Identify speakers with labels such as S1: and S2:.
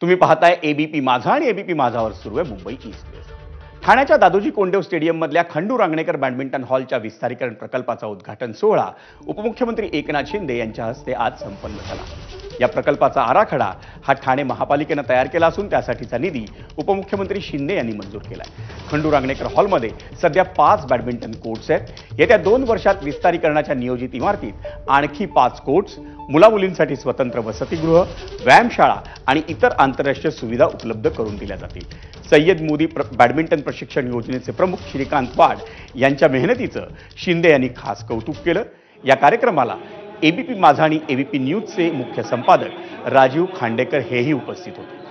S1: तुम्ही पाहताय एबीपी माझा आणि एबीपी माझावर सुरू आहे मुंबई ईस्ट वेस्ट. ठाण्याच्या दादोजी कोंडदेव स्टेडियम मधल्या खंडू रांगणेकर बॅडमिंटन हॉलच्या विस्तारीकरण प्रकल्पाचा उद्घाटन सोहळा उपमुख्यमंत्री एकनाथ शिंदे यांच्या हस्ते आज संपन्न झाला. या प्रकल्पाचा आराखडा हा ठाणे महापालिकेने तयार केला असून त्यासाठीचा निधी उपमुख्यमंत्री शिंदे यांनी मंजूर केलाय. खंडू रांगणेकर हॉलमध्ये सध्या 5 बॅडमिंटन कोर्ट्स आहेत. येत्या 2 वर्षात विस्तारीकरणाच्या नियोजित इमारतीत आणखी 5 कोर्ट्स, मुलामुलींसाठी स्वतंत्र वसतिगृह, व्यायामशाळा आणि इतर आंतरराष्ट्रीय सुविधा उपलब्ध करून दिल्या जातील. सय्यद मोदी बॅडमिंटन प्रशिक्षण योजनेचे प्रमुख श्रीकांत वाड यांच्या मेहनतीचं शिंदे यांनी खास कौतुक केलं. या कार्यक्रमाला एबीपी माझा आणि एबीपी न्यूजचे मुख्य संपादक राजीव खांडेकर हेही उपस्थित होते.